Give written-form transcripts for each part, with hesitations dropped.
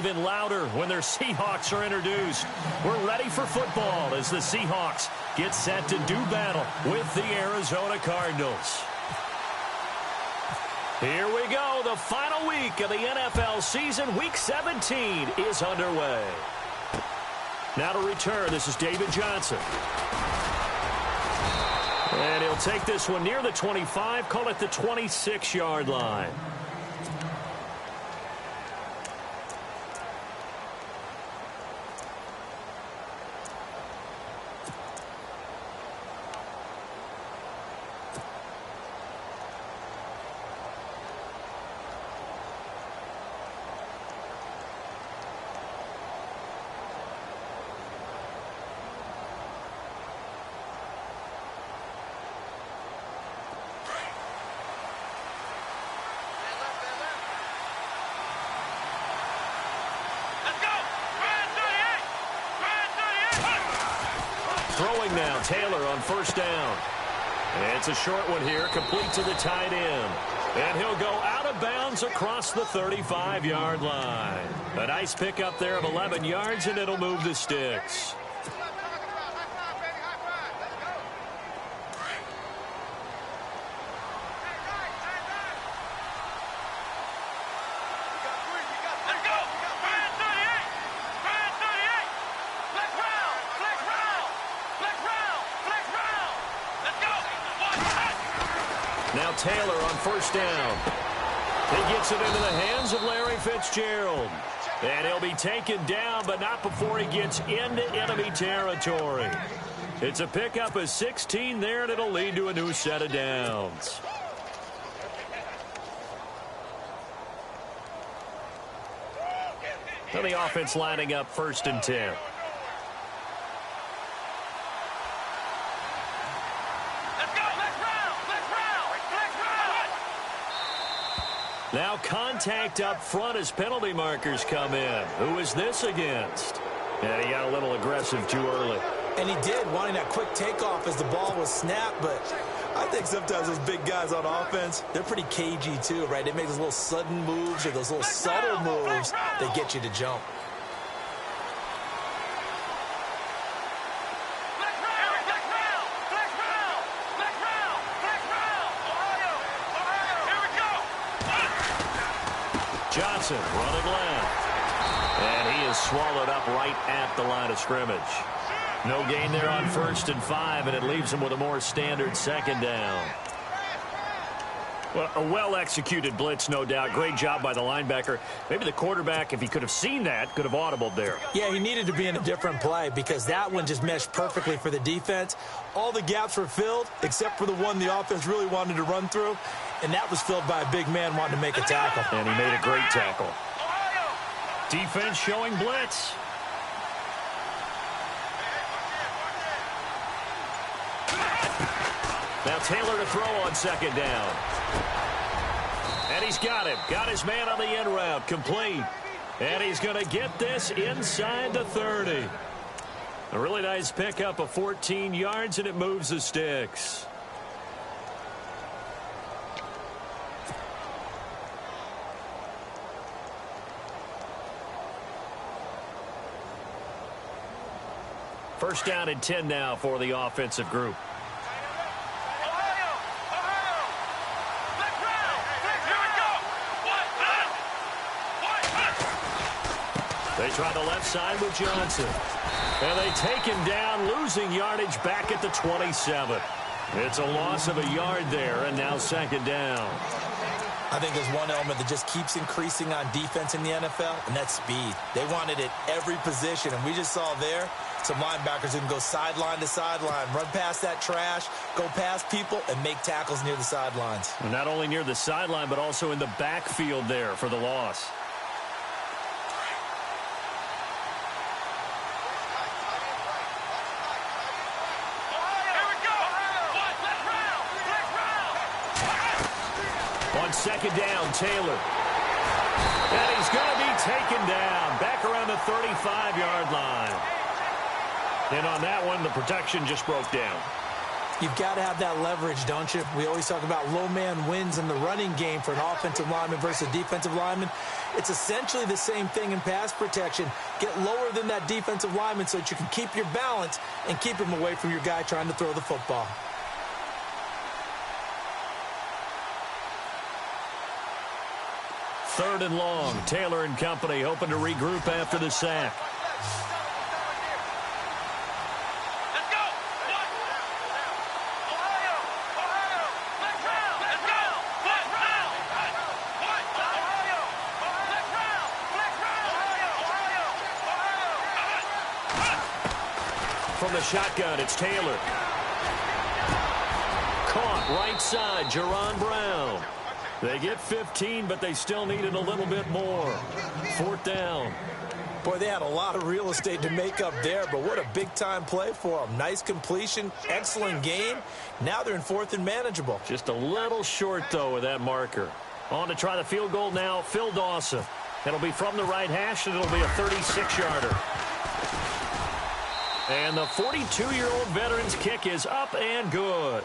even louder when their Seahawks are introduced. We're ready for football as the Seahawks get set to do battle with the Arizona Cardinals. Here we go. The final week of the NFL season. Week 17 is underway. Now to return, this is David Johnson. And he'll take this one near the 25, call it the 26-yard line. Throwing now, Taylor on first down. It's a short one here, complete to the tight end. And he'll go out of bounds across the 35-yard line. A nice pickup there of 11 yards, and it'll move the sticks. Now Taylor on first down. He gets it into the hands of Larry Fitzgerald. And he'll be taken down, but not before he gets into enemy territory. It's a pickup of 16 there, and it'll lead to a new set of downs. Now the offense lining up 1st and 10. Now contact up front as penalty markers come in. Who is this against? And he got a little aggressive too early. And he did, wanting that quick takeoff as the ball was snapped. But I think sometimes those big guys on offense, they're pretty cagey too, right? They make those little sudden moves or those little subtle moves that get you to jump. Johnson running left. And he is swallowed up right at the line of scrimmage. No gain there on 1st and 5, and it leaves him with a more standard 2nd down. Well, a well-executed blitz, no doubt. Great job by the linebacker. Maybe the quarterback, if he could have seen that, could have audibled there. Yeah, he needed to be in a different play because that one just meshed perfectly for the defense. All the gaps were filled except for the one the offense really wanted to run through, and that was filled by a big man wanting to make a tackle. And he made a great tackle. Defense showing blitz. Now Taylor to throw on 2nd down. And he's got him. Got his man on the in route. Complete. And he's going to get this inside the 30. A really nice pickup of 14 yards, and it moves the sticks. First down and 10 now for the offensive group. They try the left side with Johnson. And they take him down, losing yardage back at the 27. It's a loss of a yard there, and now 2nd down. I think there's one element that just keeps increasing on defense in the NFL, and that's speed. They want it at every position, and we just saw there some linebackers who can go sideline to sideline, run past that trash, go past people, and make tackles near the sidelines. Well, not only near the sideline, but also in the backfield there for the loss. On 2nd down, Taylor. And he's going to be taken down back around the 35-yard line. And on that one, the protection just broke down. You've got to have that leverage, don't you? We always talk about low man wins in the running game for an offensive lineman versus a defensive lineman. It's essentially the same thing in pass protection. Get lower than that defensive lineman so that you can keep your balance and keep him away from your guy trying to throw the football. Third and long. Taylor and company hoping to regroup after the sack. From the shotgun, it's Taylor. Caught right side, Jerron Brown. They get 15, but they still needed a little bit more. Fourth down. Boy, they had a lot of real estate to make up there, but what a big-time play for them. Nice completion, excellent game. Now they're in fourth and manageable. Just a little short, though, with that marker. On to try the field goal now, Phil Dawson. It'll be from the right hash, and it'll be a 36-yarder. And the 42-year-old veteran's kick is up and good.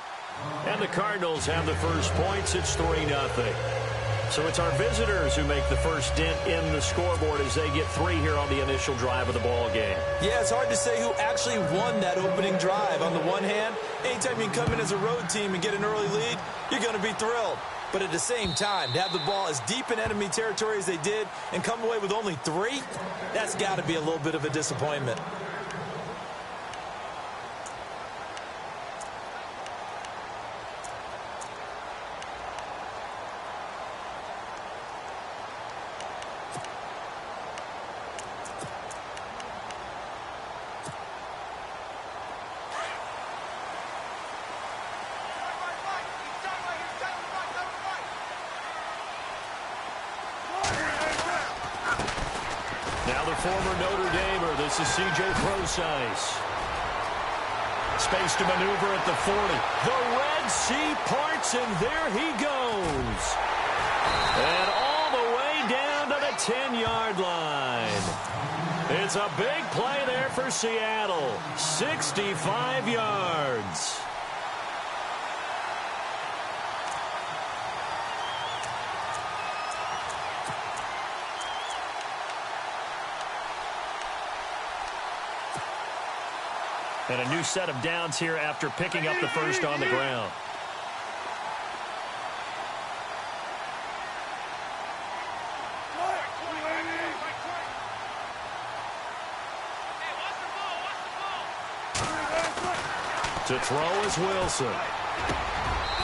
And the Cardinals have the first points. It's 3-0. So it's our visitors who make the first dent in the scoreboard as they get 3 here on the initial drive of the ball game. Yeah, it's hard to say who actually won that opening drive. On the one hand, anytime you can come in as a road team and get an early lead, you're going to be thrilled. But at the same time, to have the ball as deep in enemy territory as they did and come away with only 3, that's got to be a little bit of a disappointment. Former Notre Damer, this is C.J. Prosise. Space to maneuver at the 40. The Red Sea parts, and there he goes. And all the way down to the 10-yard line. It's a big play there for Seattle. 65 yards. And a new set of downs here after picking up the first on the ground. To throw is Wilson.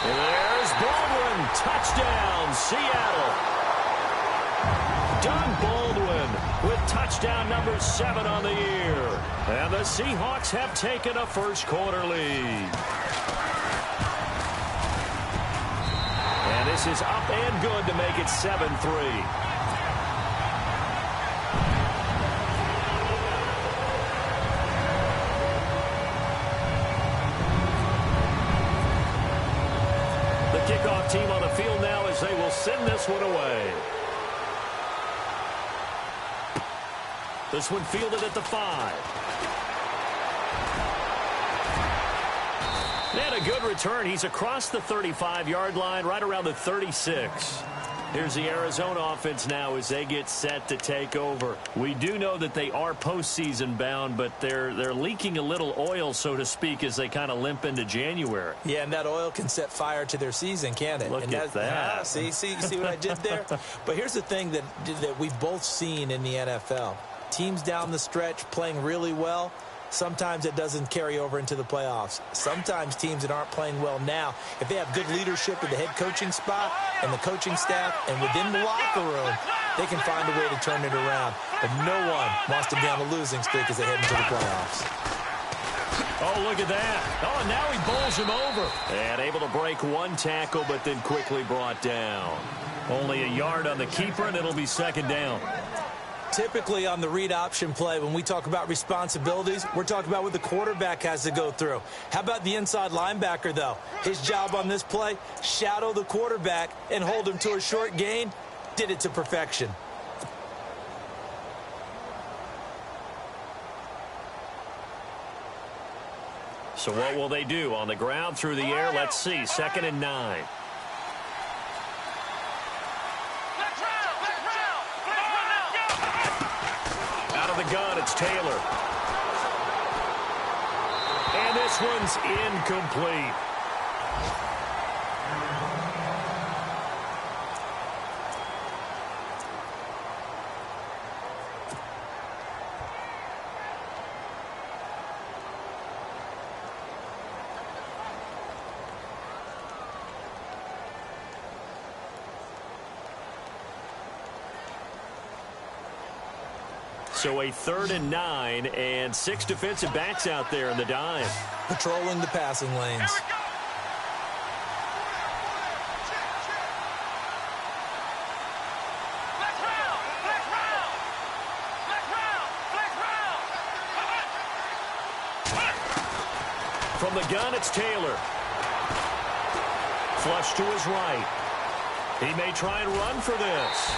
There's Baldwin. Touchdown, Seattle. Doug Baldwin with touchdown number 7 on the year. And the Seahawks have taken a first quarter lead. And this is up and good to make it 7-3. Kickoff team on the field now as they will send this one away. This one fielded at the 5. And a good return. He's across the 35-yard line, right around the 36. Here's the Arizona offense now as they get set to take over. We do know that they are postseason bound, but they're leaking a little oil, so to speak, as they kind of limp into January. Yeah, and that oil can set fire to their season, can't it? Look at that. See what I did there? But here's the thing that we've both seen in the NFL. Teams down the stretch playing really well. Sometimes it doesn't carry over into the playoffs. Sometimes teams that aren't playing well now, if they have good leadership at the head coaching spot and the coaching staff and within the locker room, they can find a way to turn it around. But no one wants to be on a losing streak as they head into the playoffs. Oh, look at that. Oh, and now he bowls him over. And able to break one tackle, but then quickly brought down. Only a yard on the keeper, and it'll be second down. Typically on the read option play, when we talk about responsibilities, we're talking about what the quarterback has to go through. How about the inside linebacker, though? His job on this play, shadow the quarterback and hold him to a short gain. Did it to perfection. So what will they do? On the ground, through the air, let's see. 2nd and 9. Out of the gun, it's Taylor. And this one's incomplete. So a 3rd and 9 and 6 defensive backs out there in the dime. Patrolling the passing lanes. From the gun, it's Taylor. Flush to his right. He may try and run for this.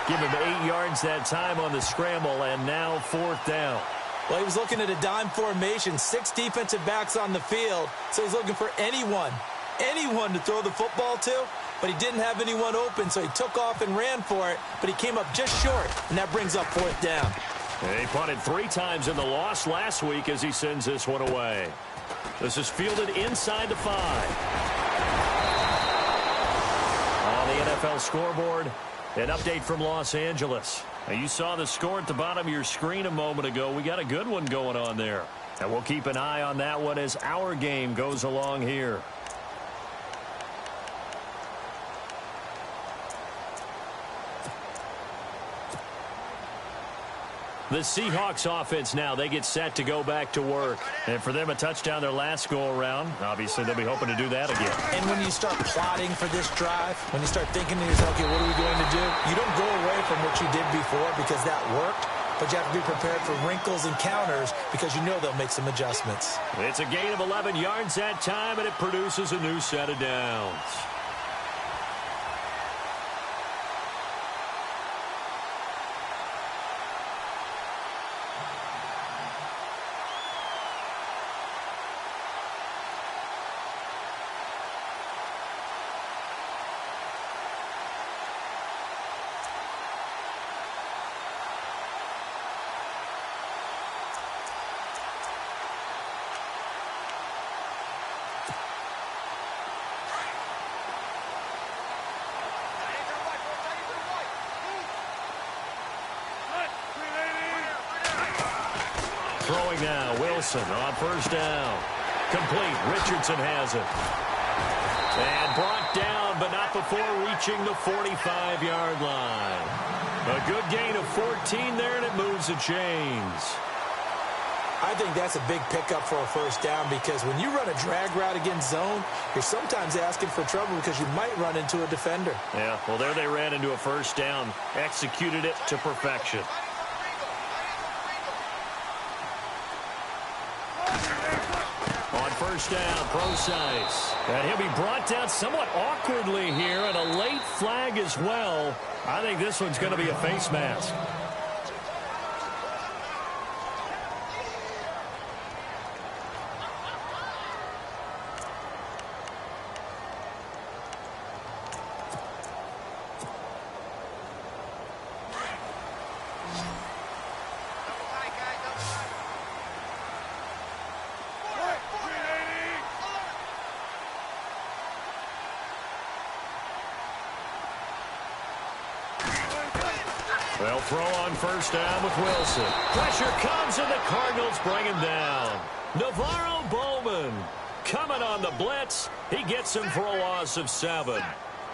Give him 8 yards that time on the scramble, and now 4th down. Well, he was looking at a dime formation, 6 defensive backs on the field, so he's looking for anyone to throw the football to, but he didn't have anyone open, so he took off and ran for it, but he came up just short, and that brings up 4th down. And he punted 3 times in the loss last week as he sends this one away. This is fielded inside the 5. On the NFL scoreboard, an update from Los Angeles. Now, you saw the score at the bottom of your screen a moment ago. We got a good one going on there. And we'll keep an eye on that one as our game goes along here. The Seahawks offense now, they get set to go back to work. And for them, a touchdown their last go-around. Obviously, they'll be hoping to do that again. And when you start plotting for this drive, when you start thinking to yourself, okay, what are we going to do? You don't go away from what you did before because that worked, but you have to be prepared for wrinkles and counters because you know they'll make some adjustments. It's a gain of 11 yards that time, and it produces a new set of downs. Throwing now, Wilson on 1st down. Complete. Richardson has it. And brought down, but not before reaching the 45-yard line. A good gain of 14 there, and it moves the chains. I think that's a big pickup for a 1st down because when you run a drag route against zone, you're sometimes asking for trouble because you might run into a defender. Yeah, well, there they ran into a 1st down. Executed it to perfection. On 1st down, Procise. And he'll be brought down somewhat awkwardly here, and a late flag as well. I think this one's going to be a face mask. They'll throw on 1st down with Wilson. Pressure comes, and the Cardinals bring him down. Navarro Bowman coming on the blitz. He gets him for a loss of 7.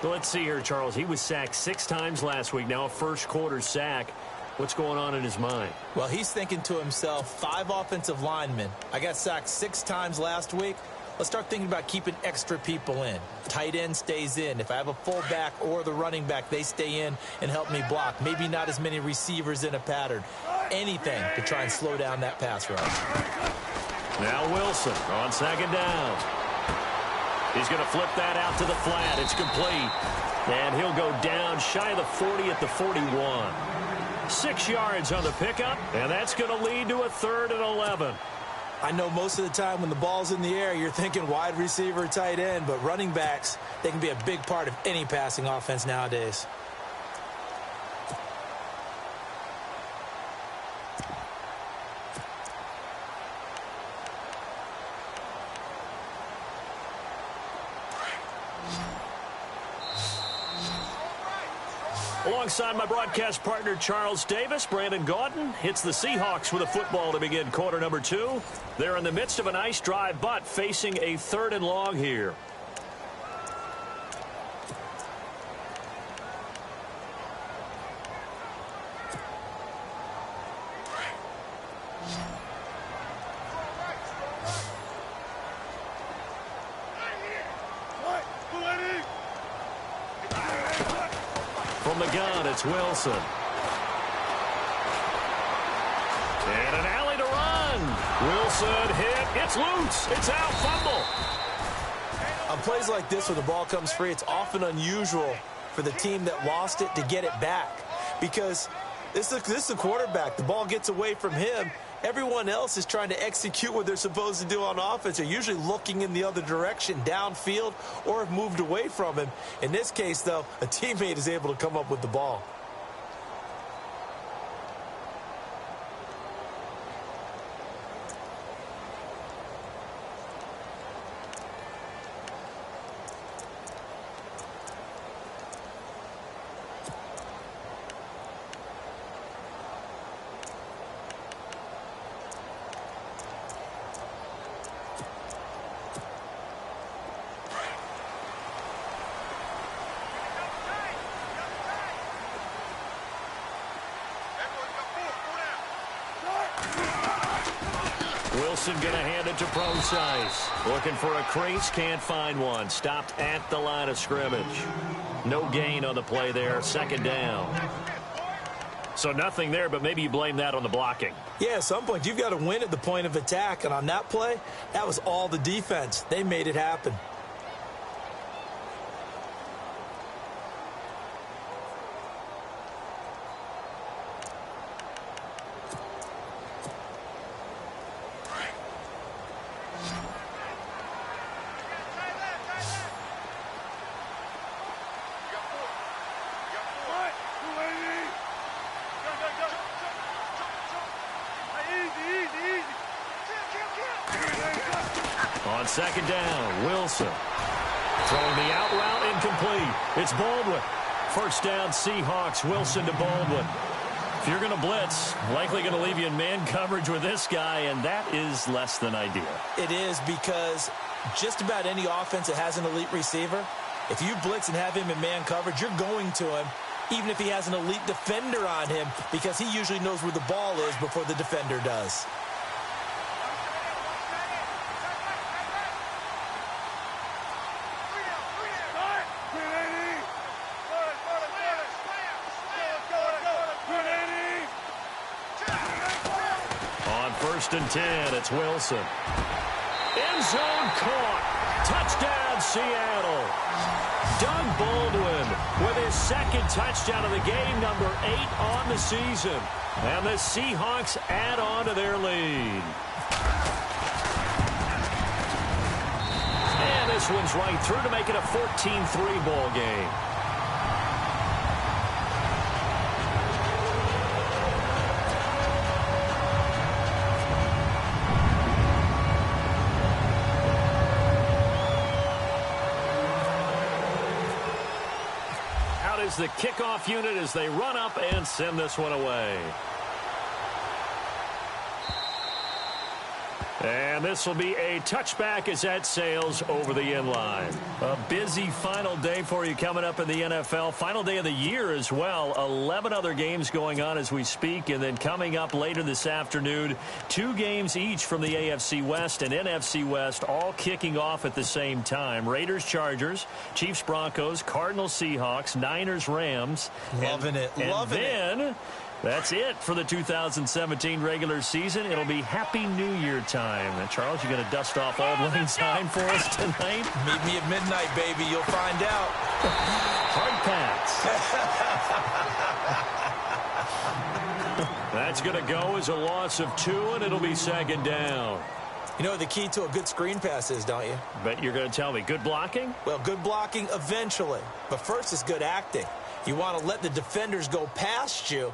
Well, let's see here, Charles. He was sacked 6 times last week. Now a 1st quarter sack. What's going on in his mind? Well, he's thinking to himself, 5 offensive linemen. I got sacked 6 times last week. Let's start thinking about keeping extra people in. Tight end stays in. If I have a fullback or the running back, they stay in and help me block. Maybe not as many receivers in a pattern. Anything to try and slow down that pass rush. Now Wilson on 2nd down. He's going to flip that out to the flat. It's complete. And he'll go down shy of the 40 at the 41. 6 yards on the pickup, and that's going to lead to a 3rd and 11. I know most of the time when the ball's in the air, you're thinking wide receiver, tight end, but running backs, they can be a big part of any passing offense nowadays. Alongside my broadcast partner, Charles Davis, Brandon Gaudin hits the Seahawks with a football to begin quarter number 2. They're in the midst of a nice drive, but facing a 3rd and long here. From the gun, it's Wilson. And an alley to run. Wilson hit. It's loose. It's out. Fumble. On plays like this where the ball comes free, it's often unusual for the team that lost it to get it back. Because this is a quarterback. The ball gets away from him. Everyone else is trying to execute what they're supposed to do on offense. They're usually looking in the other direction, downfield, or have moved away from him. In this case, though, a teammate is able to come up with the ball. Wilson going to hand it to Procise. Looking for a crease, can't find one. Stopped at the line of scrimmage. No gain on the play there, 2nd down. So nothing there, but maybe you blame that on the blocking. Yeah, at some point, you've got to win at the point of attack. And on that play, that was all the defense. They made it happen. On 2nd down, Wilson. Throwing the out route, incomplete. It's Baldwin. 1st down, Seahawks. Wilson to Baldwin. If you're going to blitz, likely going to leave you in man coverage with this guy, and that is less than ideal. It is, because just about any offense that has an elite receiver, if you blitz and have him in man coverage, you're going to him, even if he has an elite defender on him, because he usually knows where the ball is before the defender does. On 1st and 10, it's Wilson. End zone caught. Touchdown, Seattle. Doug Baldwin with his 2nd touchdown of the game, number 8 on the season. And the Seahawks add on to their lead. And this one's right through to make it a 14-3 ball game. The kickoff unit as they run up and send this one away. And this will be a touchback as that sails over the end line. A busy final day for you coming up in the NFL. Final day of the year as well. 11 other games going on as we speak. And then coming up later this afternoon, 2 games each from the AFC West and NFC West, all kicking off at the same time. Raiders, Chargers, Chiefs, Broncos, Cardinals, Seahawks, Niners, Rams. Loving it. Loving it. That's it for the 2017 regular season. It'll be Happy New Year time. And Charles, you going to dust off Auld Lang Syne for us tonight? Meet me at midnight, baby. You'll find out. Hard pass. That's going to go as a loss of 2, and it'll be 2nd down. You know what the key to a good screen pass is, don't you? Bet you're going to tell me. Good blocking? Well, good blocking eventually. But first is good acting. You want to let the defenders go past you,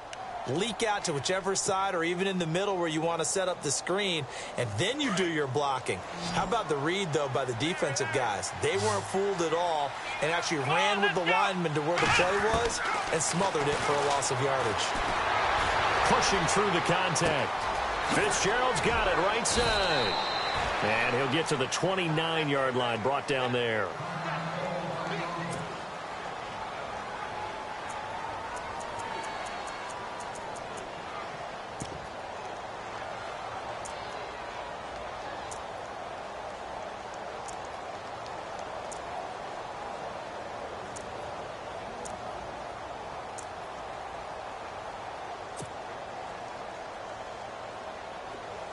leak out to whichever side or even in the middle where you want to set up the screen, and then you do your blocking. How about the read, though, by the defensive guys? They weren't fooled at all and actually ran with the lineman to where the play was and smothered it for a loss of yardage. Pushing through the contact. Fitzgerald's got it right side. And he'll get to the 29-yard line, brought down there.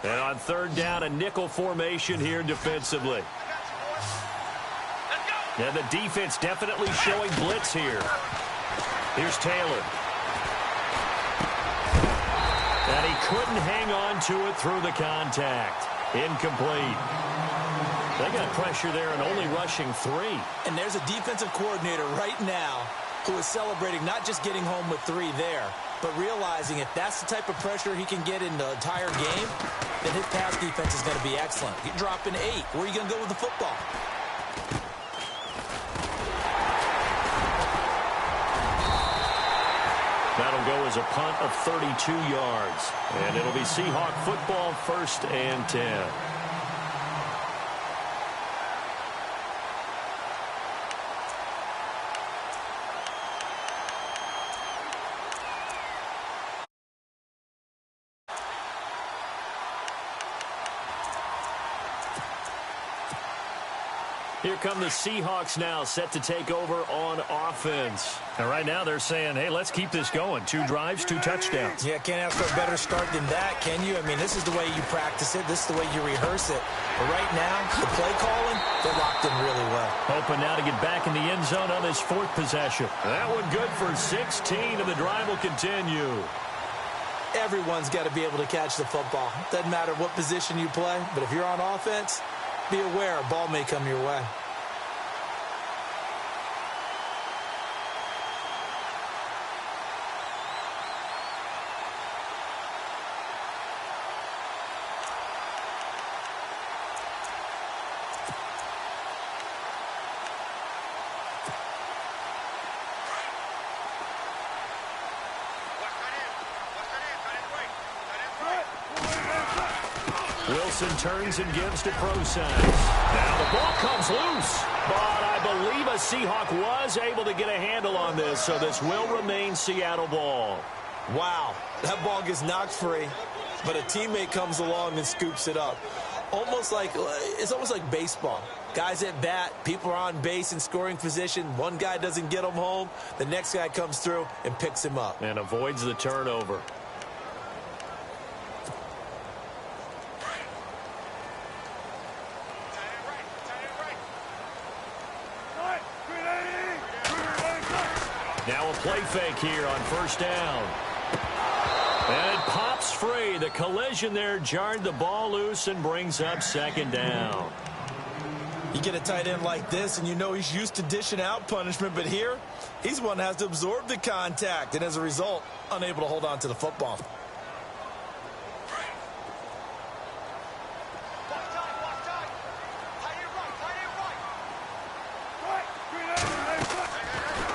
And on third down, a nickel formation here defensively. And the defense definitely showing blitz here. Here's Taylor. And he couldn't hang on to it through the contact. Incomplete. They got pressure there and only rushing 3. And there's a defensive coordinator right now who is celebrating not just getting home with 3 there, but realizing if that's the type of pressure he can get in the entire game, then his pass defense is going to be excellent. You're dropping 8. Where are you going to go with the football? That'll go as a punt of 32 yards. And it'll be Seahawk football, 1st and 10. Here come the Seahawks now, set to take over on offense. And right now they're saying, hey, let's keep this going. 2 drives, 2 touchdowns. Yeah, can't ask for a better start than that, can you? I mean, this is the way you practice it. This is the way you rehearse it. But right now, the play calling, they're locked in really well. Hoping now to get back in the end zone on this 4th possession. That one good for 16, and the drive will continue. Everyone's got to be able to catch the football. Doesn't matter what position you play, but if you're on offense, be aware a ball may come your way. Wilson turns and gives to Process. Now the ball comes loose, but I believe a Seahawk was able to get a handle on this, so this will remain Seattle ball. Wow, that ball gets knocked free, but a teammate comes along and scoops it up. It's almost like baseball. Guys at bat, people are on base in scoring position. One guy doesn't get him home. The next guy comes through and picks him up. And avoids the turnover. Now a play fake here on 1st down. And it pops free. The collision there jarred the ball loose and brings up 2nd down. You get a tight end like this, and you know he's used to dishing out punishment, but here, he's one that has to absorb the contact, and as a result, unable to hold on to the football.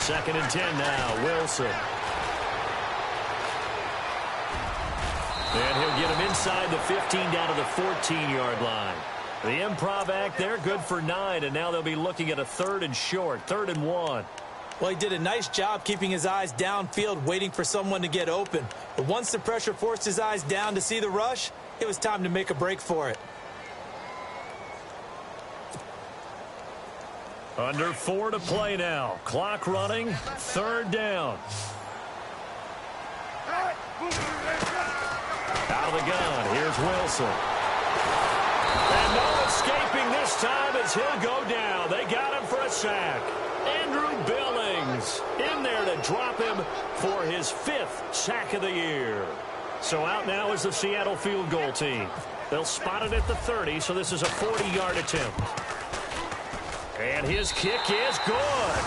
Second and 10 now, Wilson. And he'll get him inside the 15 down to the 14-yard line. The improv act there, good for 9, and now they'll be looking at a 3rd and short, 3rd and 1. Well, he did a nice job keeping his eyes downfield, waiting for someone to get open. But once the pressure forced his eyes down to see the rush, it was time to make a break for it. Under 4 to play now. Clock running. 3rd down. Out of the gun. Here's Wilson. And no escaping this time as he'll go down. They got him for a sack. Andrew Billings in there to drop him for his 5th sack of the year. So out now is the Seattle field goal team. They'll spot it at the 30, so this is a 40-yard attempt. And his kick is good.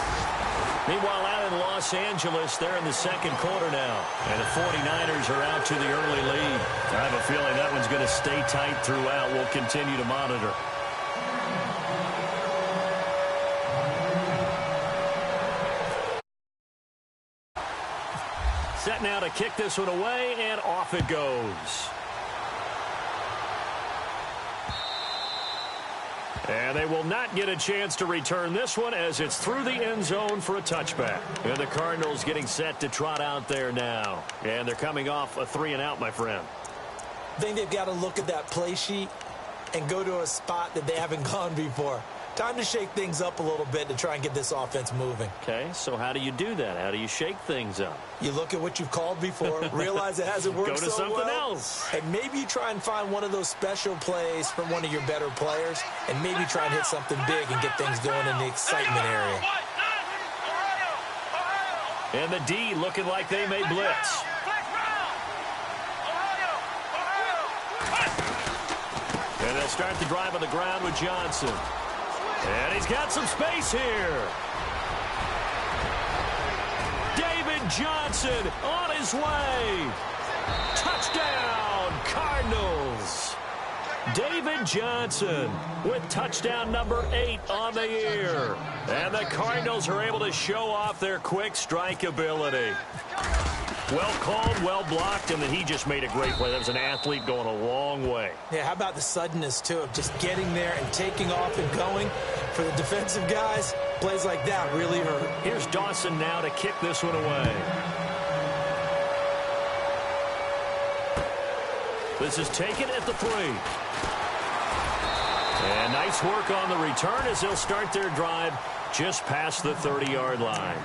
Meanwhile, out in Los Angeles, they're in the second quarter now. And the 49ers are out to the early lead. I have a feeling that one's going to stay tight throughout. We'll continue to monitor. Set now to kick this one away, and off it goes. And they will not get a chance to return this one as it's through the end zone for a touchback. And the Cardinals getting set to trot out there now. And they're coming off a 3-and-out, my friend. I think they've got to look at that play sheet and go to a spot that they haven't gone before. Time to shake things up a little bit to try and get this offense moving. Okay, so how do you do that? How do you shake things up? You look at what you've called before, realize it hasn't worked so well. Go to something else. And maybe you try and find one of those special plays from one of your better players, and maybe try and hit something big and get things going in the excitement area. And the D looking like they may blitz. And they'll start the drive on the ground with Johnson. And he's got some space here. David Johnson on his way. Touchdown, Cardinals. David Johnson with touchdown number 8 on the year. And the Cardinals are able to show off their quick strike ability. Well called, well blocked, and then he just made a great play. That was an athlete going a long way. Yeah, how about the suddenness, too, of just getting there and taking off and going? For the defensive guys, plays like that really hurt. Here's Dawson now to kick this one away. This is taken at the 3. And nice work on the return as they'll start their drive just past the 30-yard line.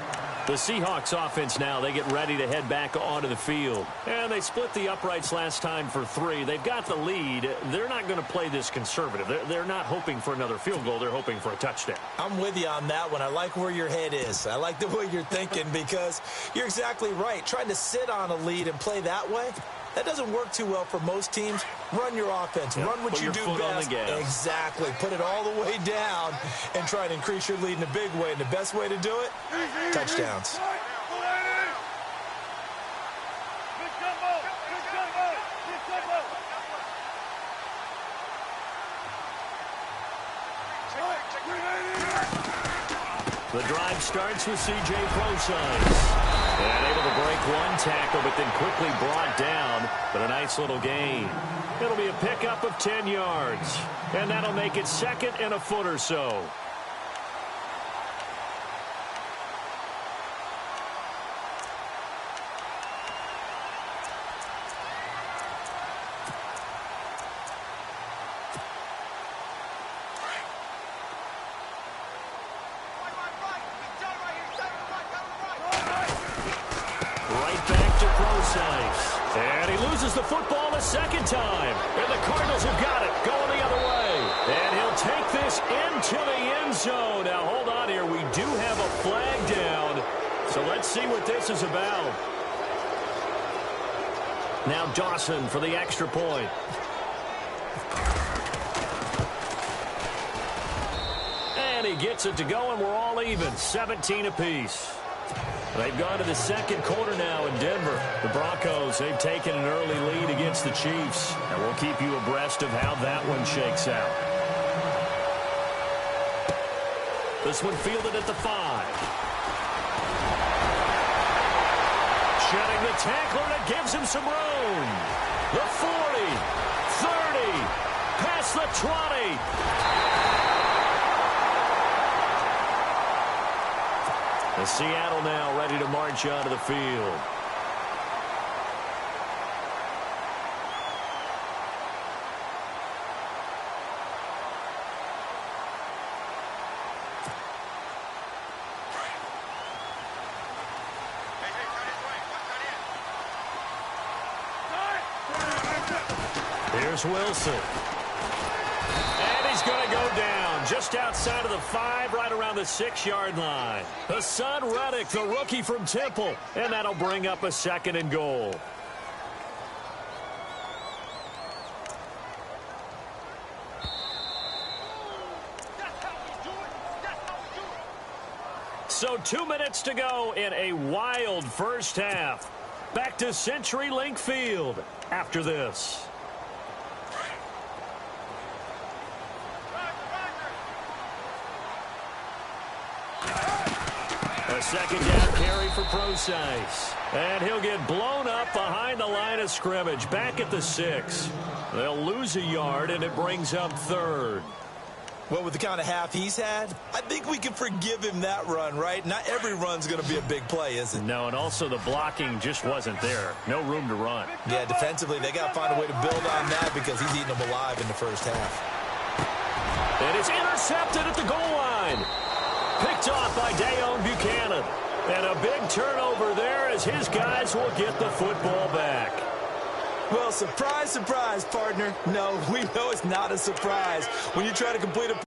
The Seahawks offense now, they get ready to head back onto the field. And they split the uprights last time for 3. They've got the lead. They're not going to play this conservative. They're not hoping for another field goal. They're hoping for a touchdown. I'm with you on that one. I like where your head is. I like the way you're thinking because you're exactly right. Trying to sit on a lead and play that way, that doesn't work too well for most teams. Run your offense. Run what you do best. Exactly. Put it all the way down and try to increase your lead in a big way. And the best way to do it, touchdowns. The drive starts with C.J. Prosise. And able to break one tackle, but then quickly brought down. But a nice little gain. It'll be a pickup of 10 yards. And that'll make it 2nd and a foot or so. And he loses the football a second time. And the Cardinals have got it going the other way. And he'll take this into the end zone. Now, hold on here. We do have a flag down. So let's see what this is about. Now Dawson for the extra point. And he gets it to go, and we're all even. 17 apiece. They've gone to the second quarter now in Denver. The Broncos, they've taken an early lead against the Chiefs. And we'll keep you abreast of how that one shakes out. This one fielded at the 5. Shedding the tackler, and it gives him some room. The 40, 30, past the 20. And Seattle now ready to march onto the field. Here's Wilson. And he's going to go down just outside of the 5, right around the 6-yard line. Hassan Reddick, the rookie from Temple. And that'll bring up a 2nd and goal. So 2 minutes to go in a wild first half. Back to CenturyLink Field after this. A second down carry for Procise. And he'll get blown up behind the line of scrimmage. Back at the 6. They'll lose a yard, and it brings up third. Well, with the kind of half he's had, I think we can forgive him that run, right? Not every run's going to be a big play, is it? No, and also the blocking just wasn't there. No room to run. Yeah, defensively, they got to find a way to build on that because he's eating them alive in the first half. And it's intercepted at the goal line. Picked off by Dayon Buchanan. And a big turnover there as his guys will get the football back. Well, surprise, surprise, partner. No, we know it's not a surprise when you try to complete a